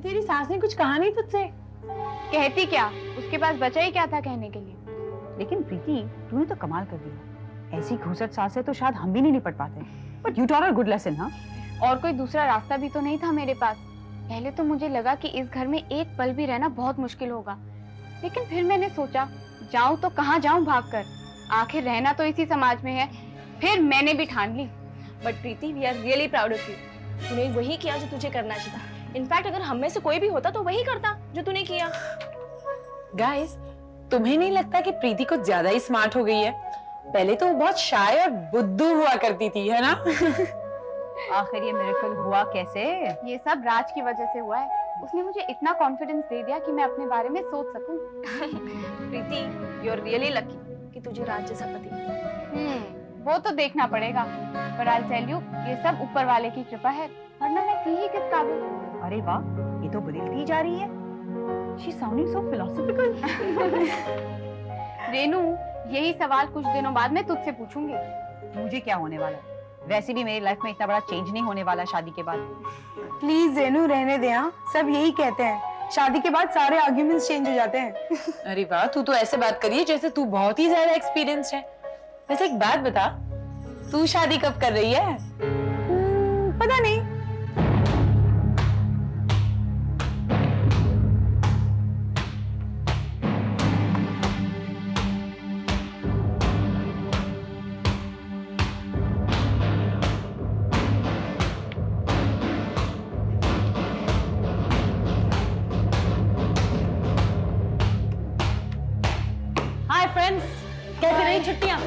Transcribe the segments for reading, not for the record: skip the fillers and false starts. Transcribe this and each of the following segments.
तेरी सास ने कुछ कहा नहीं तुझसे? कहती क्या, उसके पास बचा ही क्या था कहने के लिए। लेकिन प्रीति, तूने तो कमाल कर दिया। ऐसी घूसट सास से तो शायद हम भी नहीं निपट पाते। But you taught a good lesson. हाँ, और कोई दूसरा रास्ता भी तो नहीं था मेरे पास। पहले तो मुझे लगा कि इस घर में एक पल भी रहना बहुत मुश्किल होगा, लेकिन फिर मैंने सोचा जाऊं तो कहाँ जाऊं भागकर, आखिर रहना तो इसी समाज में है। फिर मैंने भी ठान ली। But Preeti, we are really proud of you. तूने वही किया जो तुझे करना चाहिए था। इनफैक्ट अगर हम में से कोई भी होता तो वही करता जो तूने किया। गाइस, तुम्हें नहीं लगता कि प्रीति कुछ ज्यादा ही स्मार्ट हो गई है? पहले तो वो बहुत शाय और बुद्धू हुआ करती थी, है ना? आखिर ये मिरेकल हुआ कैसे? ये सब राज की वजह से हुआ है। उसने मुझे इतना कॉन्फिडेंस दे दिया कि मैं अपने बारे में सोच सकूं। प्रीति, यू आर रियली लकी कि तुझे राज जैसा पति मिला। वो तो देखना पड़ेगा, पर आई टेल यू, ये सब ऊपर वाले की कृपा है, वरना मैं थी ही किस काबिल। अरे वाह, ये तो बदलती जा रही है। She's sounding so philosophical. Renu, यही सवाल कुछ दिनों बाद मैं तुझसे पूछूंगी। मुझे क्या होने वाला है? वैसे भी मेरी लाइफ में इतना बड़ा चेंज नहीं होने वाला शादी के बाद। प्लीज रेनू, रहने दे। हाँ, सब यही कहते हैं, शादी के बाद सारे आर्ग्यूमेंट्स चेंज हो जाते हैं। अरे वाह, तू तो ऐसे बात करिए जैसे तू बहुत ही ज्यादा एक्सपीरियंस्ड है। वैसे एक बात बता, तू शादी कब कर रही है? पता नहीं। हाय फ्रेंड्स, कैसी रही छुट्टियां?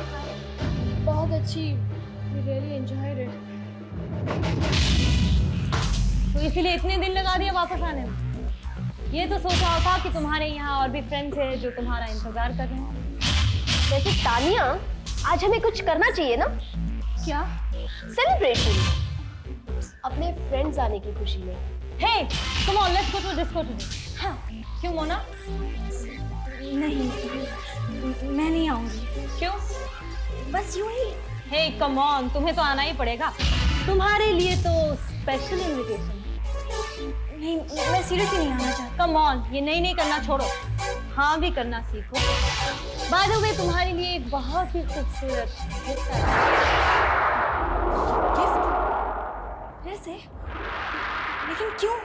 बहुत अच्छी, we really enjoyed it. तो इसीलिए इतने दिन लगा दिया वापस आने में? ये तो सोचा होगा कि तुम्हारे यहाँ और भी फ्रेंड्स हैं जो तुम्हारा इंतजार कर रहे हैं। वैसे तानिया, आज हमें कुछ करना चाहिए ना? क्या? सेलिब्रेशन, अपने फ्रेंड्स आने की खुशी में। Hey, come on, let's go to disco today. हाँ, क्यों मोना? नहीं, मैं नहीं आऊंगी। क्यों? बस यूं ही। हे, कम ऑन, तुम्हें तो आना ही पड़ेगा। तुम्हारे लिए तो स्पेशल इनविटेशन। नहीं, मैं सीरियसली नहीं आना चाहती। कम ऑन, ये नहीं करना छोड़ो, हाँ भी करना सीखो। बाय द वे, तुम्हारे लिए एक बहुत ही खूबसूरत गिफ्ट आया है। गिफ्ट? फिर से? लेकिन क्यों?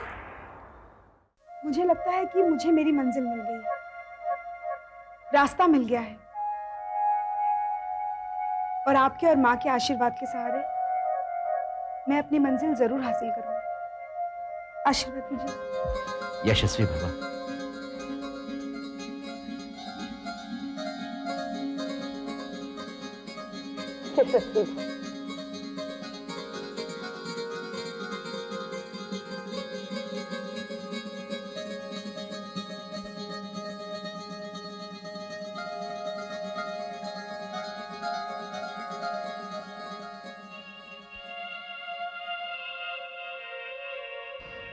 मुझे लगता है कि मुझे मेरी मंजिल मिल गई, रास्ता मिल गया है, और आपके और माँ के आशीर्वाद के सहारे मैं अपनी मंजिल जरूर हासिल करूंगी। आशीर्वाद दीजिए। यशस्वी भवा।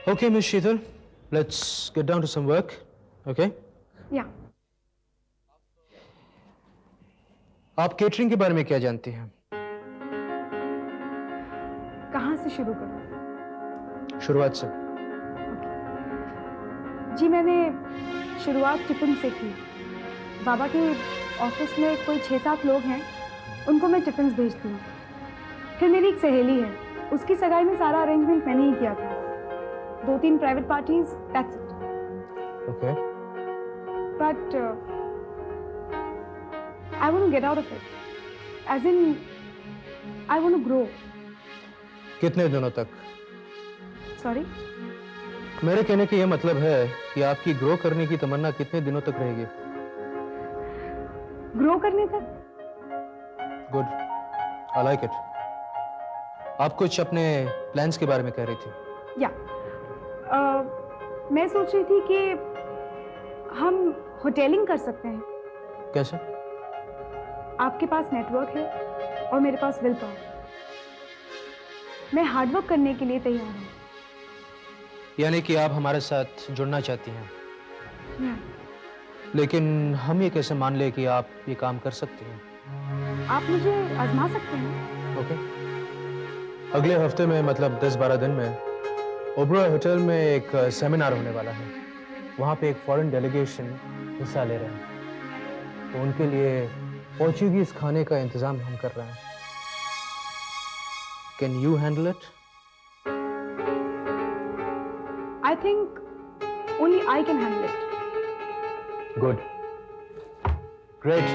Okay, Miss Sheetal, let's get down to some work, okay? Yeah. आप केटरिंग के बारे में क्या जानती हैं? कहाँ से शुरू करूँ? शुरुआत से। जी, मैंने शुरुआत टिफिन से की। बाबा के ऑफिस में कोई 6-7 लोग हैं, उनको मैं टिफिन भेजती हूँ। फिर मेरी एक सहेली है, उसकी सगाई में सारा अरेंजमेंट मैंने ही किया था। 2-3 private parties, that's it. Okay. But I want to get out of it. As in, I want to grow. कितने दिनों तक? Sorry? मेरे कहने का यह मतलब है कि आपकी ग्रो करने की तमन्ना कितने दिनों तक रहेगी? Grow करने तक? Good. I like it. आप कुछ अपने प्लान्स के बारे में कह रही थी। या मैं सोच रही थी कि हम होटेलिंग कर सकते हैं। कैसे? आपके पास नेटवर्क है और मेरे पास विल पावर। मैं हार्डवर्क करने के लिए तैयार हूँ। यानी कि आप हमारे साथ जुड़ना चाहती हैं, या, लेकिन हम ये कैसे मान ले कि आप ये काम कर सकती हैं? आप मुझे आजमा सकते हैं। ओके। अगले हफ्ते में, मतलब 10-12 दिन में ओबरॉय होटल में एक सेमिनार होने वाला है। वहाँ पे एक फॉरेन डेलीगेशन हिस्सा ले रहे हैं, तो उनके लिए पोर्चुगीज खाने का इंतजाम हम कर रहे हैं। Can you handle it? I think only I can handle it. Good, great,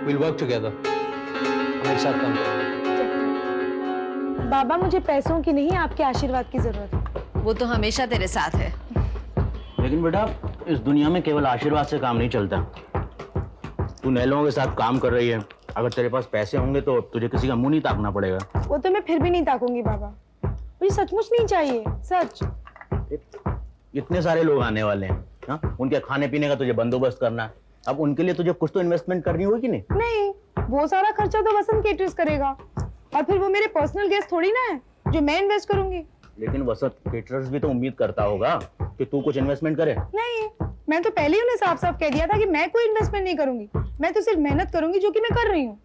we'll work together. हम एक साथ काम करेंगे। बाबा, मुझे पैसों की नहीं, आपके आशीर्वाद की जरूरत है। वो तो हमेशा तेरे साथ है। लेकिन बेटा, इस दुनिया में केवल आशीर्वाद से काम नहीं चलता। तू नए लोगों के साथ काम कर रही है, अगर तेरे पास पैसे होंगे तो तुझे किसी का मुंह नहीं ताकना पड़ेगा। वो तो मैं फिर भी नहीं ताकूंगी बाबा, मुझे सचमुच नहीं चाहिए, सच। इतने सारे लोग आने वाले हैं, हाँ? उनके खाने पीने का तुझे बंदोबस्त करना है। अब उनके लिए तुझे कुछ तो इन्वेस्टमेंट करनी होगी कि नहीं? नहीं, वो सारा खर्चा तो वसंत केटर्स करेगा, और फिर वो मेरे पर्सनल गेस्ट थोड़ी ना है जो मैं इन्वेस्ट करूंगी। लेकिन वसंत केटरर्स भी तो उम्मीद करता होगा कि तू कुछ इन्वेस्टमेंट करे। नहीं, मैं तो पहले ही उन्हें साफ साफ कह दिया था कि मैं कोई इन्वेस्टमेंट नहीं करूंगी, मैं तो सिर्फ मेहनत करूंगी जो कि मैं कर रही हूँ।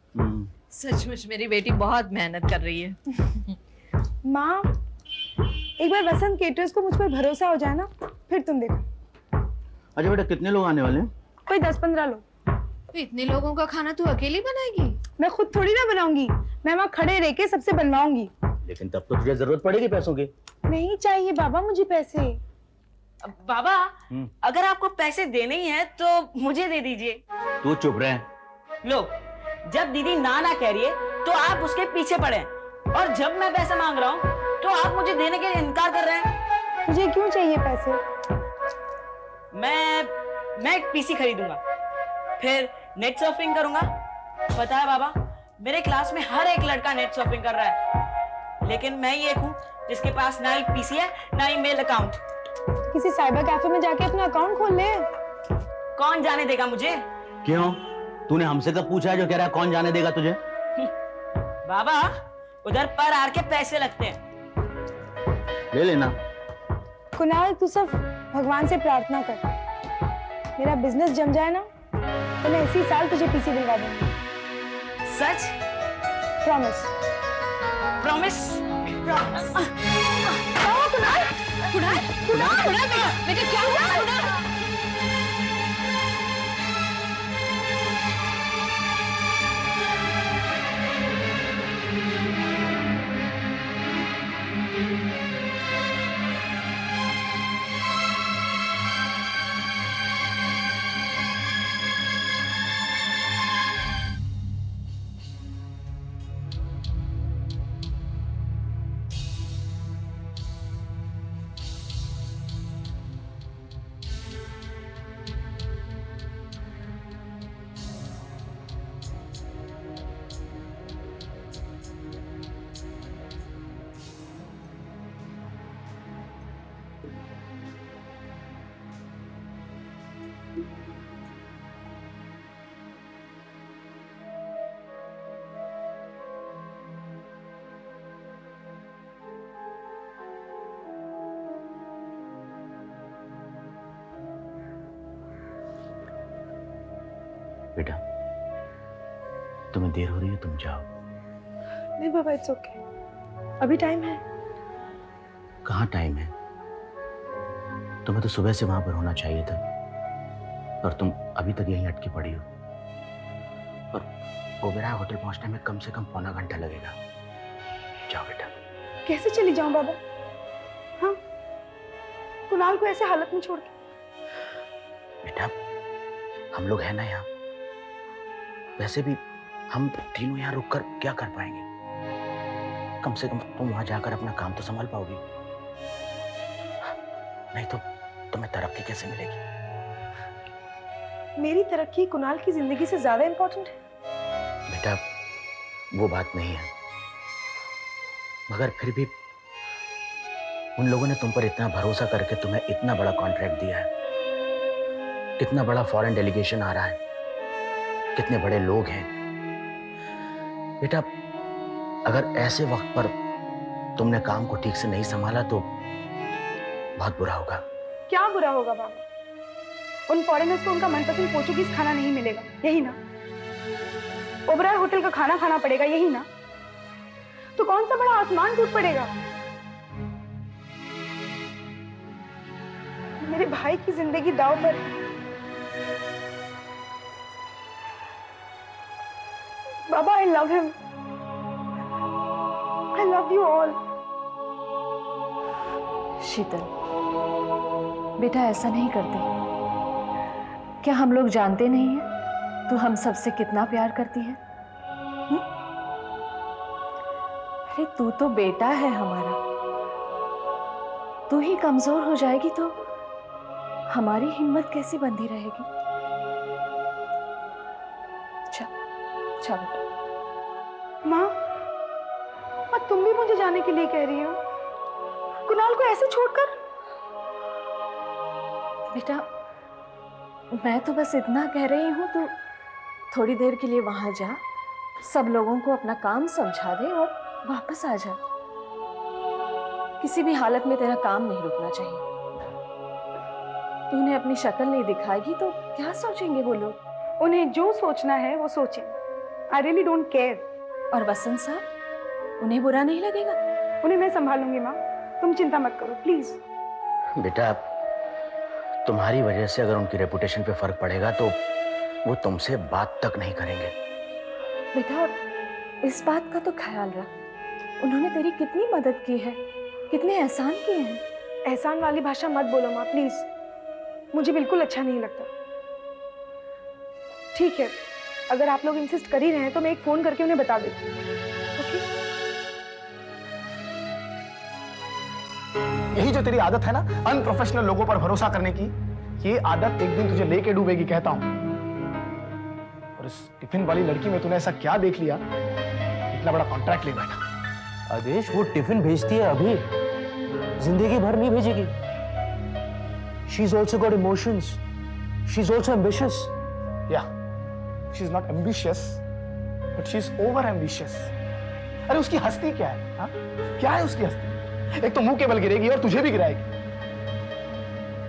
सचमुच मेरी बेटी बहुत मेहनत कर रही है। माँ, एक बार वसंत केटर्स को मुझ पर भरोसा हो जाए ना, फिर तुम देखो। अच्छा बेटा, कितने लोग आने वाले हैं? कोई 10-15 लोग। तो इतने लोगों का खाना तू अकेली बनाएगी? मैं खुद थोड़ी ना बनाऊंगी, मैं वहाँ खड़े रह के सबसे बनवाऊंगी। लेकिन तब तो तुझे जरूरत पड़ेगी पैसों की। नहीं चाहिए बाबा मुझे पैसे। बाबा, अगर आपको पैसे देने ही हैं तो मुझे दे दीजिए। तू चुप रहे। लो, जब दीदी ना ना कह रही है तो आप उसके पीछे पड़े हैं, और जब मैं पैसे मांग रहा हूँ तो आप मुझे देने के लिए इनकार कर रहे हैं। मुझे क्यों चाहिए पैसे? मैं एक पीसी खरीदूंगा, फिर नेट सर्फिंग करूंगा। पता है बाबा, मेरे क्लास में हर एक लड़का नेट सर्फिंग कर रहा है, लेकिन मैं ही एक हूँ जिसके पास ना ही पीसी है ना ही मेल अकाउंट। किसी साइबर कैफे में जाके अपना अकाउंट खोल ले। कौन जाने देगा मुझे? क्यों? तूने हमसे कब पूछा है जो कह रहा है कौन जाने देगा तुझे? बाबा, उधर पर आर के पैसे लगते हैं। ले लेना। कुणाल, तू सिर्फ भगवान से प्रार्थना कर, मेरा बिजनेस जम जाए ना तो मैं इसी साल तुझे पीसी दिलवा दूंगी। सच? प्रॉमिस। प्रॉमिस? बेटा क्या हुआ? बेटा, तुम्हें देर हो रही है, तुम जाओ। नहीं बाबा, इट्स ओके, अभी टाइम है। कहाँ टाइम है? तुम्हें तो सुबह से वहां पर होना चाहिए था, और तुम अभी तक यहीं अटकी पड़ी हो। और ओबेरॉय होटल पहुंचने में कम से कम पौना घंटा लगेगा। जाओ बेटा। कैसे चली जाऊं बाबा? हाँ, कुणाल को ऐसे हालत में छोड़ के? बेटा, हम लोग हैं ना यहाँ। वैसे भी हम तीनों यहाँ रुककर क्या कर पाएंगे? कम से कम तुम वहां जाकर अपना काम तो संभाल पाओगी, नहीं तो तुम्हें तरक्की कैसे मिलेगी? मेरी तरक्की कुणाल की जिंदगी से ज्यादा इंपॉर्टेंट है? बेटा, वो बात नहीं है, मगर फिर भी उन लोगों ने तुम पर इतना भरोसा करके तुम्हें इतना बड़ा कॉन्ट्रैक्ट दिया है, इतना बड़ा फॉरेन डेलीगेशन आ रहा है, कितने बड़े लोग हैं। बेटा, अगर ऐसे वक्त पर तुमने काम को ठीक से नहीं संभाला तो बहुत बुरा होगा। क्या बुरा होगा बाबा? उन फॉरेनर्स को उनका मनपसंद पोर्चुगीज खाना नहीं मिलेगा, यही ना? ओबेरॉय होटल का खाना खाना पड़ेगा, यही ना? तो कौन सा बड़ा आसमान टूट पड़ेगा? मेरे भाई की जिंदगी दांव पर है। बाबा, I love him, I love you all. Sheetal, बेटा ऐसा नहीं करती। क्या हम लोग जानते नहीं हैं तू हम सबसे कितना प्यार करती है? अरे तू तो बेटा है हमारा, तू ही कमजोर हो जाएगी तो हमारी हिम्मत कैसी बंधी रहेगी? अच्छा बेटा। माँ, तुम भी मुझे जाने के लिए कह रही हो? कुणाल को ऐसे छोड़कर? बेटा मैं तो बस इतना कह रही हूँ, तो थोड़ी देर के लिए वहां जा, सब लोगों को अपना काम समझा दे और वापस आ जा। किसी भी हालत में तेरा काम नहीं रुकना चाहिए। तूने अपनी शक्ल नहीं दिखाएगी तो क्या सोचेंगे वो लोग? उन्हें जो सोचना है वो सोचें। I really don't care. और वसंत साहब, उन्हें बुरा नहीं लगेगा? उन्हें मैं संभालूंगी माँ, तुम चिंता मत करो प्लीज। बेटा, तुम्हारी वजह से अगर उनकी रेपुटेशन पे फर्क पड़ेगा तो वो तुमसे बात तक नहीं करेंगे। बेटा इस बात का तो ख्याल रख, उन्होंने तेरी कितनी मदद की है, कितने एहसान किए हैं। एहसान वाली भाषा मत बोलो माँ प्लीज, मुझे बिल्कुल अच्छा नहीं लगता। ठीक है, अगर आप लोग इंसिस्ट कर ही रहे हैं तो मैं एक फोन करके उन्हें बता देती हूँ। ओके? यही जो तेरी आदत है ना, अनप्रोफेशनल लोगों पर भरोसा करने की, ये आदत एक दिन तुझे लेके डूबेगी, कहता हूं। और इस टिफिन वाली लड़की में तूने ऐसा क्या देख लिया, इतना बड़ा कॉन्ट्रैक्ट ले बैठा? आदेश, वो टिफिन भेजती है अभी, जिंदगी भर नहीं भेजेगी। She is also got emotions, she is also ambitious. या, she is not ambitious but she is over ambitious. अरे उसकी हस्ती क्या है हा? क्या है उसकी हस्ती? एक तो मुंह के बल गिरेगी और तुझे भी गिराएगी।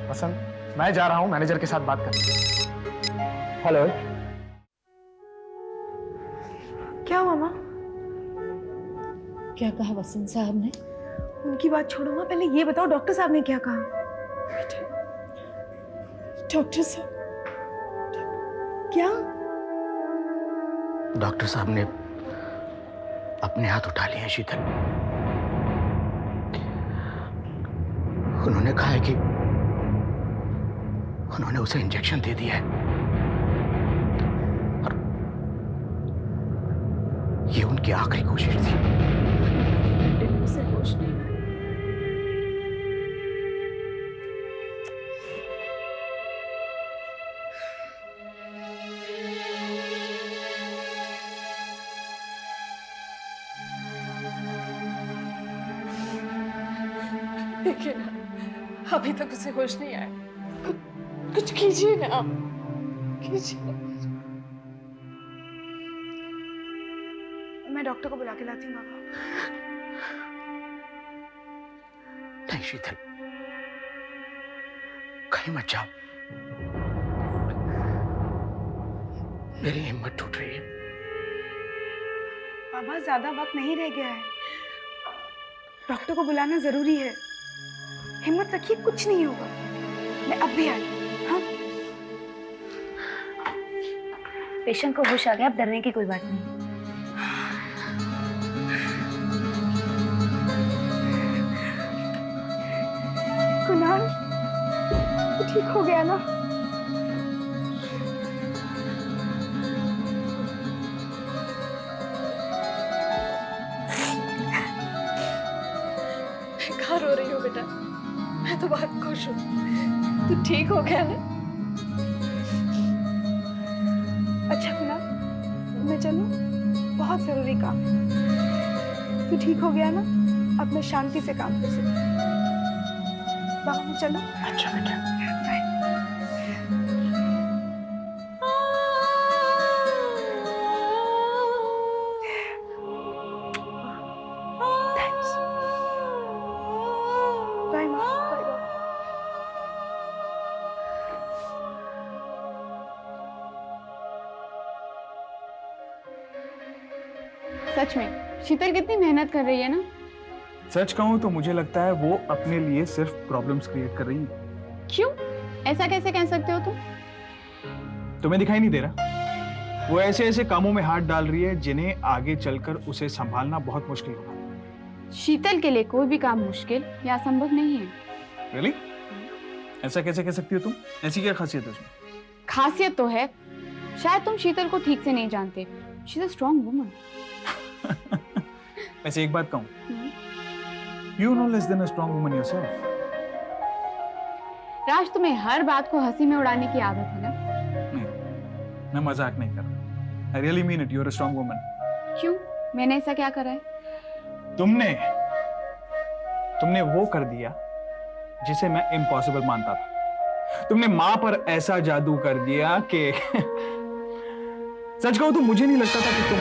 वसंत, मैं जा रहा हूं मैनेजर के साथ बात करने। हेलो। क्या हुआ माँ? क्या कहा वसंत साहब ने? उनकी बात छोड़ो माँ, पहले ये बताओ डॉक्टर साहब ने क्या कहा? डॉक्टर साहब? क्या? डॉक्टर साहब ने अपने हाथ उठा लिए हैं शीतल। उन्होंने कहा है कि उन्होंने उसे इंजेक्शन दे दिया है और ये उनकी आखिरी कोशिश थी। से होश नहीं है। देखिए ना, अभी तक उसे होश नहीं आया। कुछ कीजिए ना आप, कीजिए। मैं डॉक्टर को बुला के लाती हूँ बाबा। नहीं शीतल, कहीं मत जाओ, मेरी हिम्मत टूट रही है। बाबा ज्यादा वक्त नहीं रह गया है, डॉक्टर को बुलाना जरूरी है। हिम्मत रखिए, कुछ नहीं होगा। मैं अब भी आई। हाँ, पेशेंट को होश आ गया, अब डरने की कोई बात नहीं। कुणाल, तो ठीक हो गया ना? कहाँ रो रही हो बेटा? मैं तो बहुत खुश हूँ, तू ठीक हो गया ना? अच्छा कुणाल, मैं चलूं? बहुत जरूरी काम है। तू ठीक हो गया ना? अब मैं शांति से काम कर सकती हूँ। बाबा मैं चलूं? अच्छा बेटा। बाय। थैंक्स। बाय माँ, बाय बाय। सच में शीतल कितनी मेहनत कर रही है ना। सच कहूं तो मुझे लगता है वो अपने लिए सिर्फ प्रॉब्लम्स क्रिएट कर रही है। क्यों? ऐसा कैसे कह सकते हो तुम? तुम्हें दिखाई नहीं दे रहा? वो ऐसे ऐसे कामों में हाथ डाल रही है जिन्हें आगे चलकर उसे संभालना बहुत मुश्किल होगा। शीतल के लिए कोई भी काम मुश्किल या असंभव नहीं है। Really? ऐसा कैसे कह सकती हो तुम? ऐसी क्या खासियत है उसमें? खासियत तो है, शायद तुम शीतल को ठीक से नहीं जानते। She is a strong woman. वैसे एक बात कहूं, you no less than a strong woman yourself. राज, तुम्हें हर बात को हंसी में उड़ाने की आदत है ना? नहीं, मैं मजाक नहीं कर रहा। I really mean it. You're a strong woman. क्यों? मैंने ऐसा क्या करा है? तुमने वो कर दिया जिसे मैं इम्पॉसिबल मानता था। तुमने माँ पर ऐसा जादू कर दिया कि सच कहूं तो मुझे नहीं लगता था कि तुम